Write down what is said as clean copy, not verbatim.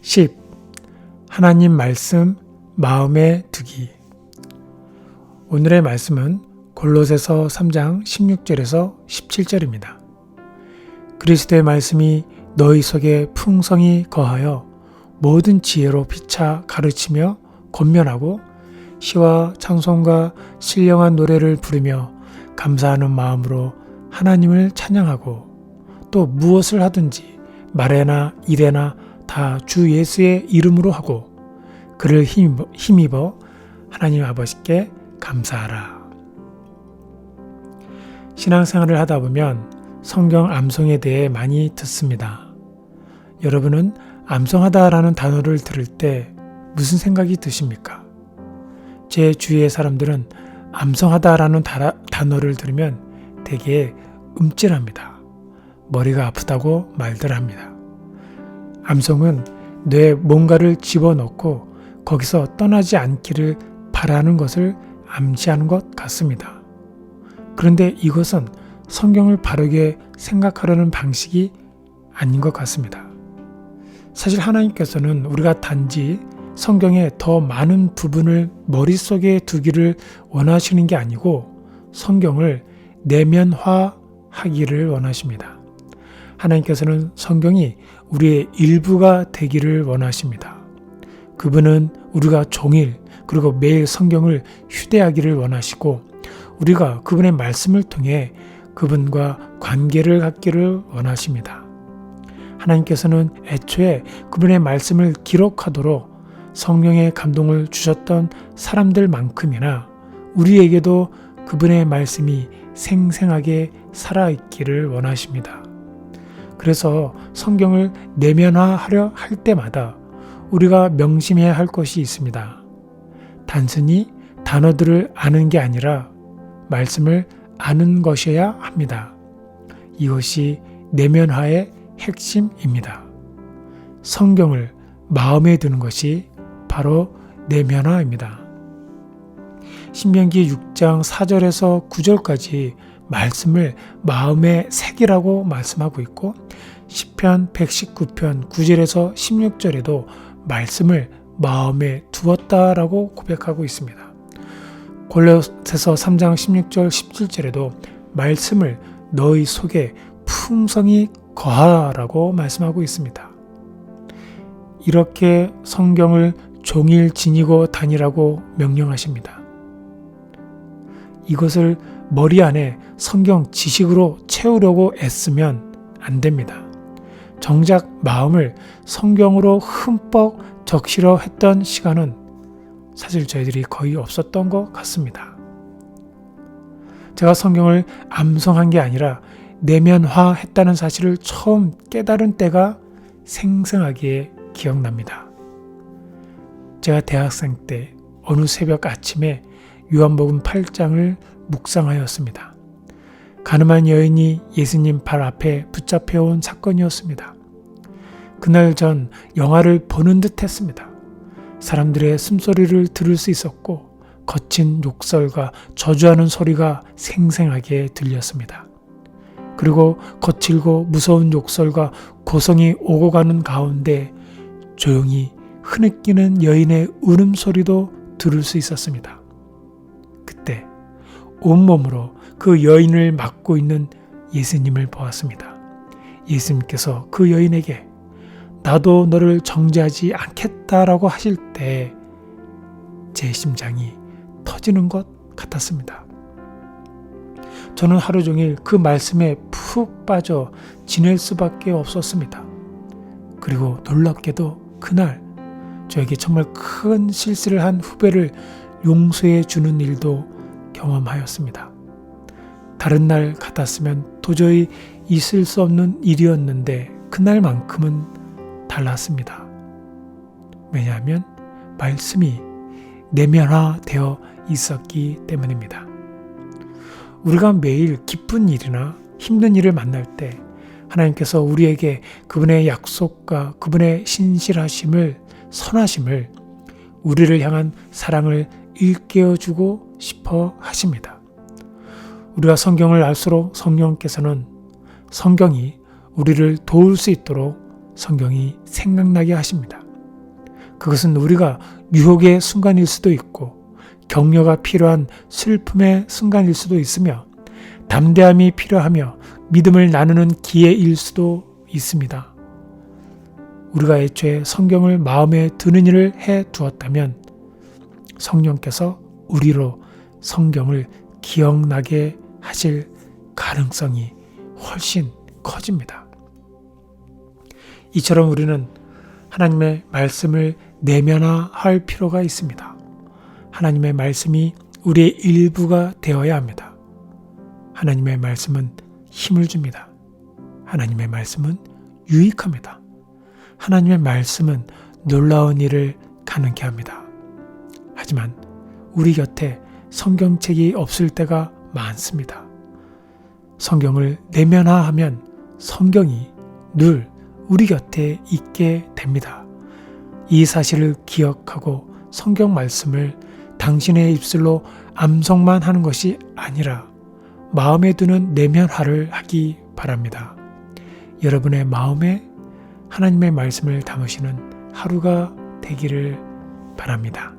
10. 하나님 말씀 마음에 두기. 오늘의 말씀은 골로새서 3장 16절에서 17절입니다. 그리스도의 말씀이 너희 속에 풍성히 거하여 모든 지혜로 피차 가르치며 권면하고 시와 찬송과 신령한 노래를 부르며 감사하는 마음으로 하나님을 찬양하고 또 무엇을 하든지 말에나 일에나 다 주 예수의 이름으로 하고 그를 힘입어 하나님 아버지께 감사하라. 신앙생활을 하다 보면 성경 암송에 대해 많이 듣습니다. 여러분은 암송하다라는 단어를 들을 때 무슨 생각이 드십니까? 제 주위의 사람들은 암송하다라는 단어를 들으면 되게 움찔합니다. 머리가 아프다고 말들 합니다. 암송은 뇌에 뭔가를 집어넣고 거기서 떠나지 않기를 바라는 것을 암시하는 것 같습니다. 그런데 이것은 성경을 바르게 생각하려는 방식이 아닌 것 같습니다. 사실 하나님께서는 우리가 단지 성경의 더 많은 부분을 머릿속에 두기를 원하시는 게 아니고 성경을 내면화하기를 원하십니다. 하나님께서는 성경이 우리의 일부가 되기를 원하십니다. 그분은 우리가 종일 그리고 매일 성경을 휴대하기를 원하시고 우리가 그분의 말씀을 통해 그분과 관계를 갖기를 원하십니다. 하나님께서는 애초에 그분의 말씀을 기록하도록 성령의 감동을 주셨던 사람들만큼이나 우리에게도 그분의 말씀이 생생하게 살아있기를 원하십니다. 그래서 성경을 내면화하려 할 때마다 우리가 명심해야 할 것이 있습니다. 단순히 단어들을 아는 게 아니라 말씀을 아는 것이어야 합니다. 이것이 내면화의 핵심입니다. 성경을 마음에 두는 것이 바로 내면화입니다. 신명기 6장 4절에서 9절까지 말씀을 마음에 새기라고 말씀하고 있고 시편 119편 9절에서 16절에도 말씀을 마음에 두었다라고 고백하고 있습니다. 골로새서 3장 16절 17절에도 말씀을 너희 속에 풍성히 거하라고 말씀하고 있습니다. 이렇게 성경을 종일 지니고 다니라고 명령하십니다. 이것을 머리 안에 성경 지식으로 채우려고 애쓰면 안 됩니다. 정작 마음을 성경으로 흠뻑 적시려 했던 시간은 사실 저희들이 거의 없었던 것 같습니다. 제가 성경을 암송한 게 아니라 내면화했다는 사실을 처음 깨달은 때가 생생하게 기억납니다. 제가 대학생 때 어느 새벽 아침에 요한복음 8장을 묵상하였습니다. 가늠한 여인이 예수님 발 앞에 붙잡혀온 사건이었습니다. 그날 전 영화를 보는 듯 했습니다. 사람들의 숨소리를 들을 수 있었고 거친 욕설과 저주하는 소리가 생생하게 들렸습니다. 그리고 거칠고 무서운 욕설과 고성이 오고 가는 가운데 조용히 흐느끼는 여인의 울음소리도 들을 수 있었습니다. 그때 온몸으로 그 여인을 맡고 있는 예수님을 보았습니다. 예수님께서 그 여인에게 나도 너를 정죄하지 않겠다라고 하실 때 제 심장이 터지는 것 같았습니다. 저는 하루 종일 그 말씀에 푹 빠져 지낼 수밖에 없었습니다. 그리고 놀랍게도 그날 저에게 정말 큰 실수를 한 후배를 용서해 주는 일도 경험하였습니다. 다른 날 같았으면 도저히 있을 수 없는 일이었는데 그날만큼은 달랐습니다. 왜냐하면 말씀이 내면화되어 있었기 때문입니다. 우리가 매일 기쁜 일이나 힘든 일을 만날 때 하나님께서 우리에게 그분의 약속과 그분의 신실하심을 선하심을 우리를 향한 사랑을 일깨워주고 싶어 하십니다. 우리가 성경을 알수록 성령께서는 성경이 우리를 도울 수 있도록 성경이 생각나게 하십니다. 그것은 우리가 유혹의 순간일 수도 있고 격려가 필요한 슬픔의 순간일 수도 있으며 담대함이 필요하며 믿음을 나누는 기회일 수도 있습니다. 우리가 애초에 성경을 마음에 드는 일을 해 두었다면 성령께서 우리로 성경을 기억나게 하실 가능성이 훨씬 커집니다. 이처럼 우리는 하나님의 말씀을 내면화할 필요가 있습니다. 하나님의 말씀이 우리의 일부가 되어야 합니다. 하나님의 말씀은 힘을 줍니다. 하나님의 말씀은 유익합니다. 하나님의 말씀은 놀라운 일을 가능케 합니다. 하지만 우리 곁에 성경책이 없을 때가 많습니다. 성경을 내면화하면 성경이 늘 우리 곁에 있게 됩니다. 이 사실을 기억하고 성경 말씀을 당신의 입술로 암송만 하는 것이 아니라 마음에 두는 내면화를 하기 바랍니다. 여러분의 마음에 하나님의 말씀을 담으시는 하루가 되기를 바랍니다.